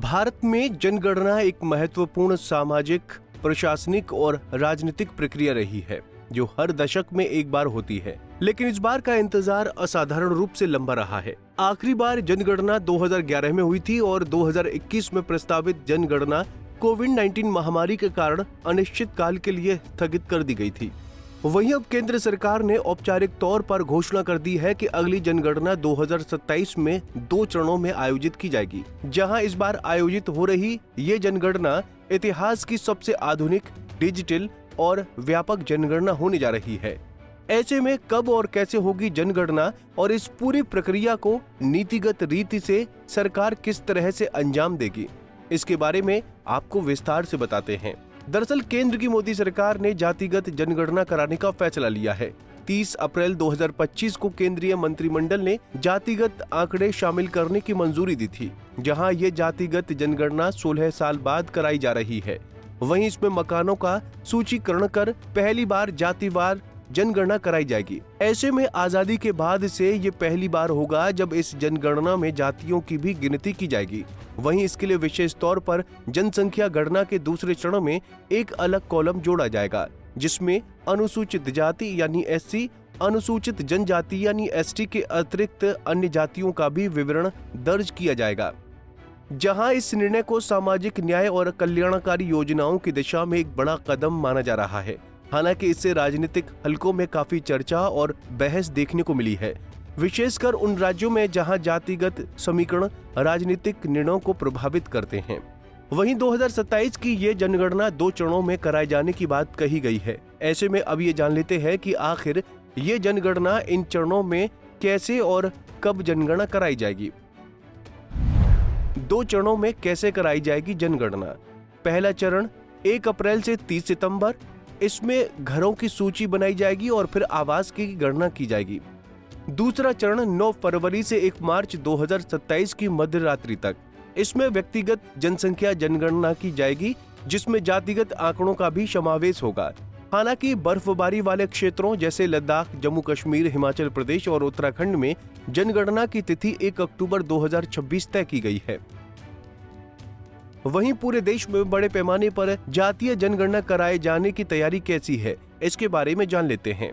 भारत में जनगणना एक महत्वपूर्ण सामाजिक, प्रशासनिक और राजनीतिक प्रक्रिया रही है जो हर दशक में एक बार होती है, लेकिन इस बार का इंतजार असाधारण रूप से लंबा रहा है। आखिरी बार जनगणना 2011 में हुई थी और 2021 में प्रस्तावित जनगणना कोविड-19 महामारी के कारण अनिश्चित काल के लिए स्थगित कर दी गई थी। वहीं अब केंद्र सरकार ने औपचारिक तौर पर घोषणा कर दी है कि अगली जनगणना 2027 में 2 चरणों में आयोजित की जाएगी, जहां इस बार आयोजित हो रही ये जनगणना इतिहास की सबसे आधुनिक, डिजिटल और व्यापक जनगणना होने जा रही है। ऐसे में कब और कैसे होगी जनगणना और इस पूरी प्रक्रिया को नीतिगत रीति से सरकार किस तरह से अंजाम देगी, इसके बारे में आपको विस्तार से बताते हैं। दरअसल केंद्र की मोदी सरकार ने जातिगत जनगणना कराने का फैसला लिया है। 30 अप्रैल 2025 को केंद्रीय मंत्रिमंडल ने जातिगत आंकड़े शामिल करने की मंजूरी दी थी, जहां ये जातिगत जनगणना 16 साल बाद कराई जा रही है। वहीं इसमें मकानों का सूचीकरण कर पहली बार जातिवार जनगणना कराई जाएगी। ऐसे में आजादी के बाद से ये पहली बार होगा जब इस जनगणना में जातियों की भी गिनती की जाएगी। वहीं इसके लिए विशेष तौर पर जनसंख्या गणना के दूसरे चरण में एक अलग कॉलम जोड़ा जाएगा, जिसमें अनुसूचित जाति यानी एससी, अनुसूचित जनजाति यानी एसटी के अतिरिक्त अन्य जातियों का भी विवरण दर्ज किया जाएगा। जहां इस निर्णय को सामाजिक न्याय और कल्याणकारी योजनाओं की दिशा में एक बड़ा कदम माना जा रहा है। हालांकि इससे राजनीतिक हलकों में काफी चर्चा और बहस देखने को मिली है, विशेषकर उन राज्यों में जहां जातिगत समीकरण राजनीतिक निर्णयों को प्रभावित करते हैं। वहीं 2027 की ये जनगणना 2 चरणों में कराए जाने की बात कही गई है। ऐसे में अब ये जान लेते हैं कि आखिर ये जनगणना इन चरणों में कैसे और कब जनगणना कराई जाएगी। 2 चरणों में कैसे कराई जाएगी जनगणना। पहला चरण 1 अप्रैल से 30 सितंबर, इसमें घरों की सूची बनाई जाएगी और फिर आवास की गणना की जाएगी। दूसरा चरण 9 फरवरी से 1 मार्च 2027 की मध्य रात्रि तक, इसमें व्यक्तिगत जनसंख्या जनगणना की जाएगी, जिसमें जातिगत आंकड़ों का भी समावेश होगा। हालांकि बर्फबारी वाले क्षेत्रों जैसे लद्दाख, जम्मू कश्मीर, हिमाचल प्रदेश और उत्तराखंड में जनगणना की तिथि 1 अक्टूबर 2026 तय की गई है। वहीं पूरे देश में बड़े पैमाने पर जातीय जनगणना कराए जाने की तैयारी कैसी है, इसके बारे में जान लेते हैं।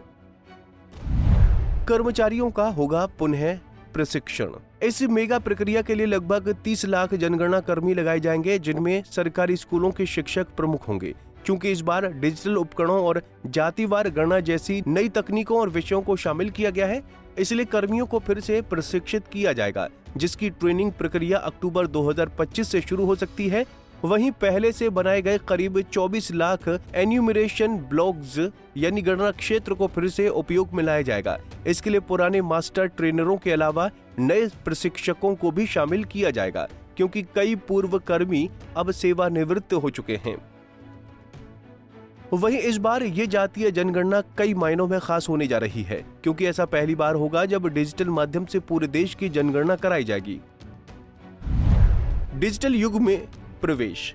कर्मचारियों का होगा पुनः प्रशिक्षण। इस मेगा प्रक्रिया के लिए लगभग 30 लाख जनगणना कर्मी लगाए जाएंगे, जिनमें सरकारी स्कूलों के शिक्षक प्रमुख होंगे। क्योंकि इस बार डिजिटल उपकरणों और जातिवार गणना जैसी नई तकनीकों और विषयों को शामिल किया गया है, इसलिए कर्मियों को फिर से प्रशिक्षित किया जाएगा, जिसकी ट्रेनिंग प्रक्रिया अक्टूबर 2025 से शुरू हो सकती है। वहीं पहले से बनाए गए करीब 24 लाख एन्यूमरेशन ब्लॉक्स यानी गणना क्षेत्र को फिर से उपयोग में लाया जाएगा। इसके लिए पुराने मास्टर ट्रेनरों के अलावा नए प्रशिक्षकों को भी शामिल किया जाएगा, क्योंकि कई पूर्व कर्मी अब सेवानिवृत्त हो चुके हैं। वहीं इस बार ये जातीय जनगणना कई मायनों में खास होने जा रही है, क्योंकि ऐसा पहली बार होगा जब डिजिटल माध्यम से पूरे देश की जनगणना कराई जाएगी। डिजिटल युग में प्रवेश।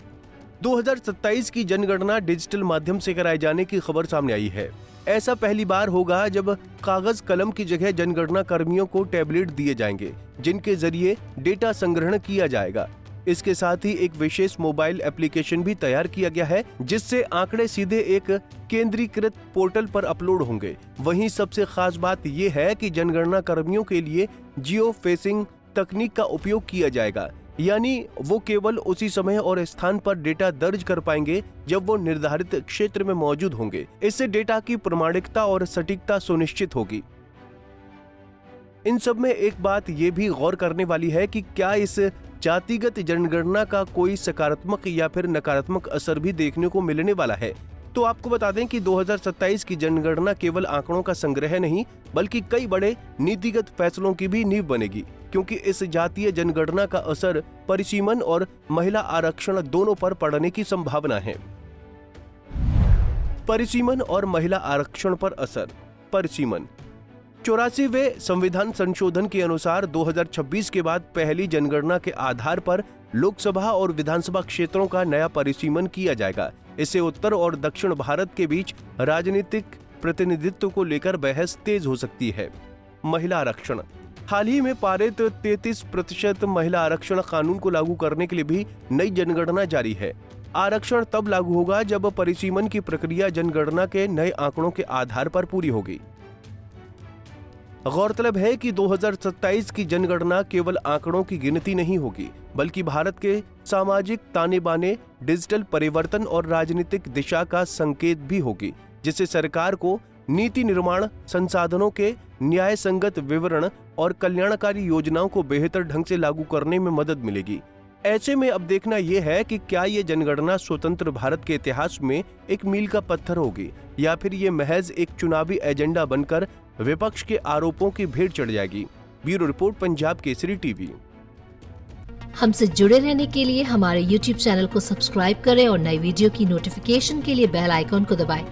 2027 की जनगणना डिजिटल माध्यम से कराए जाने की खबर सामने आई है। ऐसा पहली बार होगा जब कागज कलम की जगह जनगणना कर्मियों को टैबलेट दिए जाएंगे, जिनके जरिए डेटा संग्रहण किया जाएगा। इसके साथ ही एक विशेष मोबाइल एप्लीकेशन भी तैयार किया गया है, जिससे आंकड़े सीधे एक केंद्रीकृत पोर्टल पर अपलोड होंगे। वहीं सबसे खास बात यह है कि जनगणना कर्मियों के लिए जियो फेसिंग तकनीक का उपयोग किया जाएगा, यानी वो केवल उसी समय और स्थान पर डेटा दर्ज कर पाएंगे जब वो निर्धारित क्षेत्र में मौजूद होंगे। इससे डेटा की प्रामाणिकता और सटीकता सुनिश्चित होगी। इन सब में एक बात ये भी गौर करने वाली है कि क्या इस जातिगत जनगणना का कोई सकारात्मक या फिर नकारात्मक असर भी देखने को मिलने वाला है। तो आपको बता दें कि 2027 की जनगणना केवल आंकड़ों का संग्रह नहीं, बल्कि कई बड़े नीतिगत फैसलों की भी नींव बनेगी, क्योंकि इस जातीय जनगणना का असर परिसीमन और महिला आरक्षण दोनों पर पड़ने की संभावना है। परिसीमन और महिला आरक्षण पर असर। परिसीमन 84वें संविधान संशोधन के अनुसार 2026 के बाद पहली जनगणना के आधार पर लोकसभा और विधानसभा क्षेत्रों का नया परिसीमन किया जाएगा। इससे उत्तर और दक्षिण भारत के बीच राजनीतिक प्रतिनिधित्व को लेकर बहस तेज हो सकती है। महिला आरक्षण। हाल ही में पारित 33% महिला आरक्षण कानून को लागू करने के लिए भी नई जनगणना जारी है। आरक्षण तब लागू होगा जब परिसीमन की प्रक्रिया जनगणना के नए आंकड़ों के आधार पर पूरी होगी। गौरतलब है कि 2027 की जनगणना केवल आंकड़ों की गिनती नहीं होगी, बल्कि भारत के सामाजिक ताने बाने, डिजिटल परिवर्तन और राजनीतिक दिशा का संकेत भी होगी, जिससे सरकार को नीति निर्माण, संसाधनों के न्याय संगत विवरण और कल्याणकारी योजनाओं को बेहतर ढंग से लागू करने में मदद मिलेगी। ऐसे में अब देखना यह है कि क्या ये जनगणना स्वतंत्र भारत के इतिहास में एक मील का पत्थर होगी या फिर ये महज एक चुनावी एजेंडा बनकर विपक्ष के आरोपों की भेंट चढ़ जाएगी। Bureau report, Punjab Kesari TV. हमसे जुड़े रहने के लिए हमारे YouTube चैनल को सब्सक्राइब करें और नई वीडियो की नोटिफिकेशन के लिए बेल आइकॉन को दबाएं।